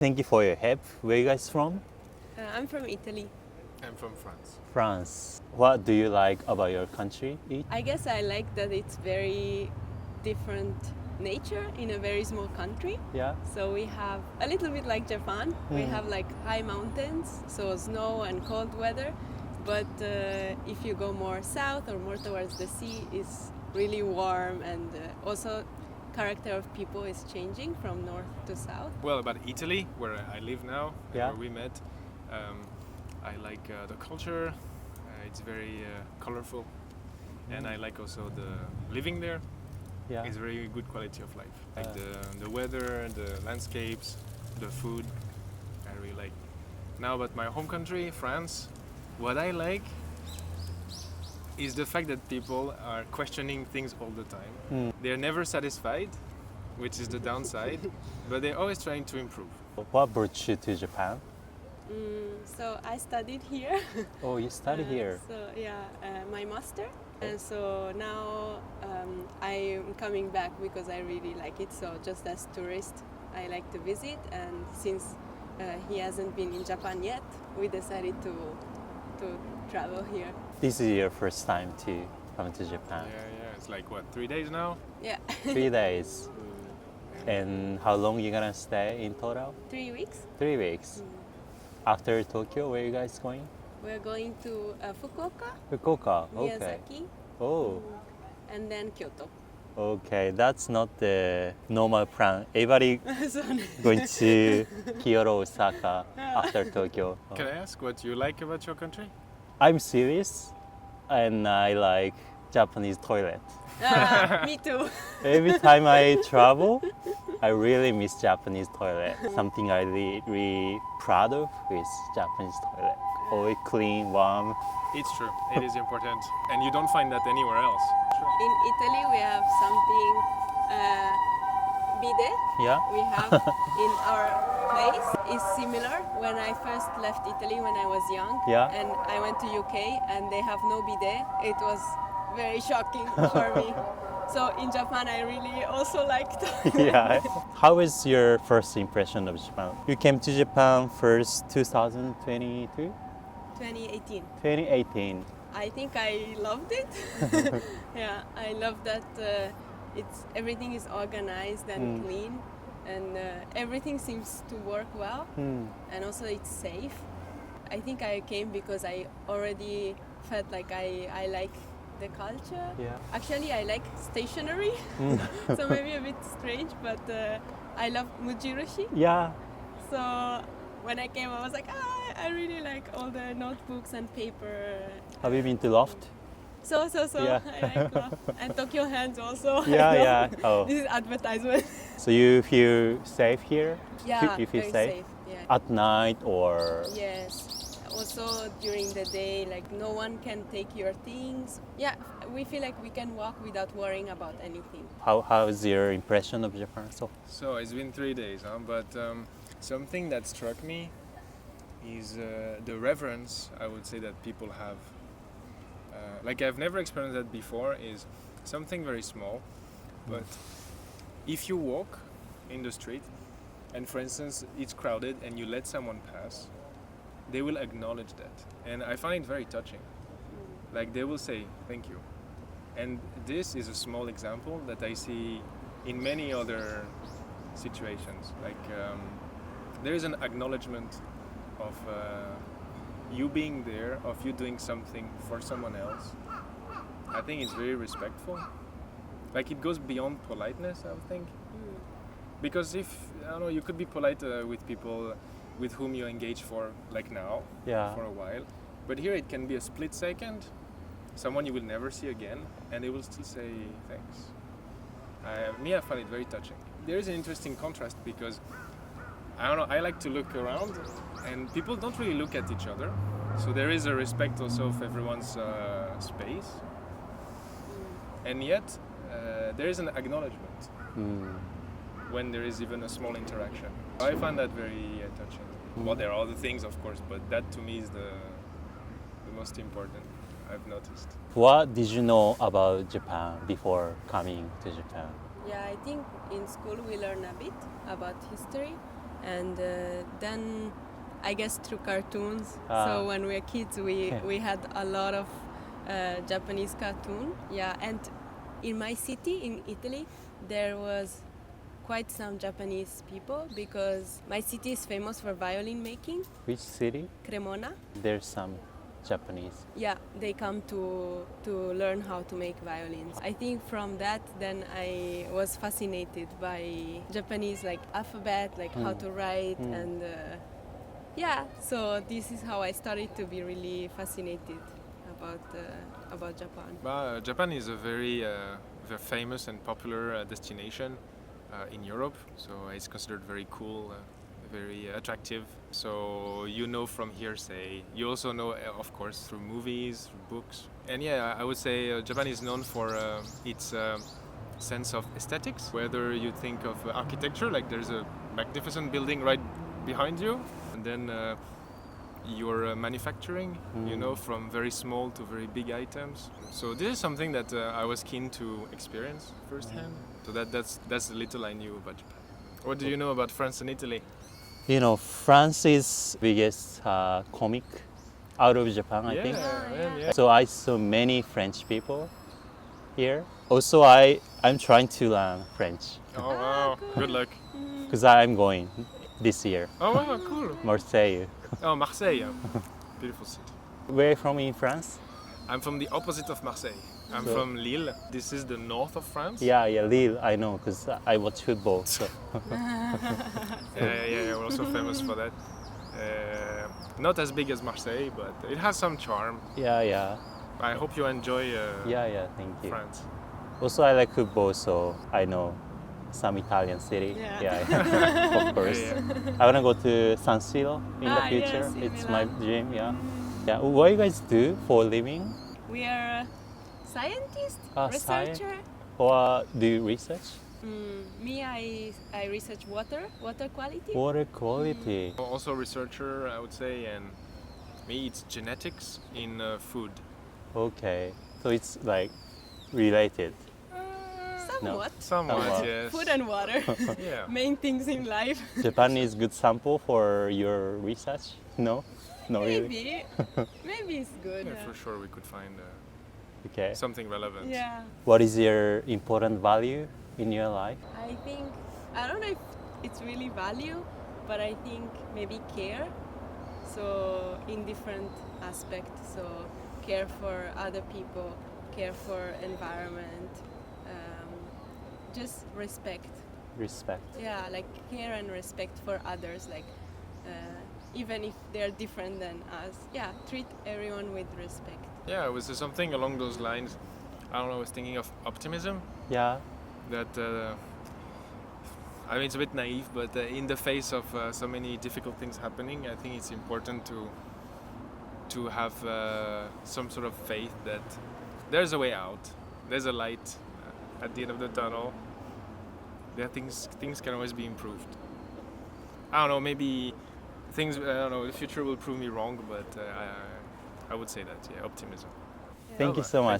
Thank you for your help. Where are you guys from? I'm from Italy. I'm from France. France. What do you like about your country? I guess I like that it's very different nature in a very small country. Yeah. So we have a little bit like Japan. We have like high mountains, so snow and cold weather. But if you go more south or more towards the sea, it's really warm, and also character of people is changing from north to south. Well, about Italy, where I live now, and Yeah. where we met, I like the culture. It's very colorful, and I like also the living there. Yeah. It's very good quality of life. Like the weather, the landscapes, the food. I really like. Now, about my home country, France, what I like is the fact that people are questioning things all the time. They're never satisfied, which is the downside, but they're always trying to improve. What brought you to Japan? So I studied here. Oh, you study here. So yeah, my master. And so now I'm coming back because I really like it. So just as tourist, I like to visit. And since he hasn't been in Japan yet, we decided to travel here. This is your first time to come to Japan. Yeah. It's like what, 3 days now? Yeah. 3 days. And how long you gonna stay in total? 3 weeks. 3 weeks. After Tokyo, where you guys going? We're going to Fukuoka, Fukuoka. Okay. Miyazaki, Oh. and then Kyoto. Okay, that's not the normal plan. Everybody So, going to Kyoto, Osaka after Tokyo. Can I ask what you like about your country? I'm serious, and I like Japanese toilet. me too. Every time I travel, I really miss Japanese toilet. Something I really proud of is Japanese toilet. Always clean, warm. It's true. It is important, and you don't find that anywhere else. In Italy, we have something bidet. Yeah. We have in our place is similar. When I first left Italy when I was young, Yeah. and I went to UK and they have no bidet, it was very shocking for me. So in Japan, I really also liked. Yeah. How was your first impression of Japan? You came to Japan first 2022? 2018. 2018. I think I loved it. Yeah, I love that everything is organized and clean, and everything seems to work well, and also it's safe. I think I came because I already felt like I like the culture. Yeah. Actually, I like stationery, so maybe a bit strange, but I love mujirushi. Yeah. So when I came, I was like, I really like all the notebooks and paper. Have you been to Loft? So. Yeah. I like love. And Tokyo Hands also. Yeah. Oh. This is advertisement. So you feel safe here? Yeah, You feel very safe? safe. Yeah. At night or? Yes. Also during the day, like no one can take your things. Yeah, we feel like we can walk without worrying about anything. How is your impression of Japan? So it's been 3 days, but something that struck me is the reverence, I would say, that people have. Like I've never experienced that before, is something very small, but if you walk in the street and for instance it's crowded and you let someone pass, they will acknowledge that, and I find it very touching. Like they will say thank you, and this is a small example that I see in many other situations. Like there is an acknowledgement of you being there, of you doing something for someone else. I think it's very respectful. Like it goes beyond politeness, I would think. Because if, I don't know, you could be polite with people with whom you engage for, like now, Yeah. for a while. But here it can be a split second, someone you will never see again, and they will still say thanks. I find it very touching. There is an interesting contrast because, I don't know, I like to look around and people don't really look at each other. So there is a respect also of everyone's space. And yet, there is an acknowledgement when there is even a small interaction. I find that very touching. Well, there are other things, of course, but that to me is the most important, I've noticed. What did you know about Japan before coming to Japan? Yeah, I think in school we learn a bit about history, and then I guess through cartoons. Ah. So when we were kids, we had a lot of Japanese cartoon. Yeah, and in my city in Italy, there was quite some Japanese people because my city is famous for violin making. Which city? Cremona. There's some Japanese. Yeah, they come to learn how to make violins. I think from that, then I was fascinated by Japanese like alphabet, like how to write, and yeah. So this is how I started to be really fascinated about Japan. Japan is a very famous and popular destination in Europe, so it's considered very cool, very attractive. So you know from hearsay. You also know, of course, through movies, through books. And yeah, I would say Japan is known for its sense of aesthetics. Whether you think of architecture, like there's a magnificent building right behind you, and then your manufacturing, you know, from very small to very big items. So this is something that I was keen to experience firsthand. So that's the little I knew about Japan. What do you know about France and Italy? You know, France is biggest comic out of Japan, I think. Yeah. So I saw many French people here. Also, I'm trying to learn French Oh wow, cool. good luck. because I'm going this year. Oh wow, cool. Marseille. Oh, Marseille, beautiful city. Where from in France? I'm from the opposite of Marseille. I'm So- from Lille. This is the north of France. Yeah, Lille, I know, because I watch football. So. Yeah, we're also famous for that. Not as big as Marseille, but it has some charm. Yeah, I hope you enjoy thank you. France. Also, I like football, so I know some Italian city. Yeah. Of course. Yeah. I want to go to San Siro in the Ah, future. yes, in It's my Milan. dream, yeah. What do you guys do for a living? We are scientists, Science. researcher. Or do you research? Me, I research water quality. Water quality. Also researcher, I would say, and me it's genetics in food. Okay. So it's like related. Somewhat. Somewhat, yes. Food and water. Yeah. Main things in life. Japan is good sample for your research? No? No, really? Maybe it's good. Yeah, for sure we could find Okay. something relevant. Yeah. What is your important value in your life? I think, I don't know if it's really value, but I think maybe care. So in different aspects, so care for other people, care for environment, just respect. Respect. Yeah, like care and respect for others, like even if they're different than us. Yeah, treat everyone with respect. Yeah, it was something along those lines. I don't know, I was thinking of optimism. Yeah. That I mean, it's a bit naive, but in the face of so many difficult things happening, I think it's important to have some sort of faith that there's a way out, there's a light at the end of the tunnel. That things can always be improved. I don't know, maybe things. I don't know, the future will prove me wrong, but I would say that, yeah, optimism. Thank you so much.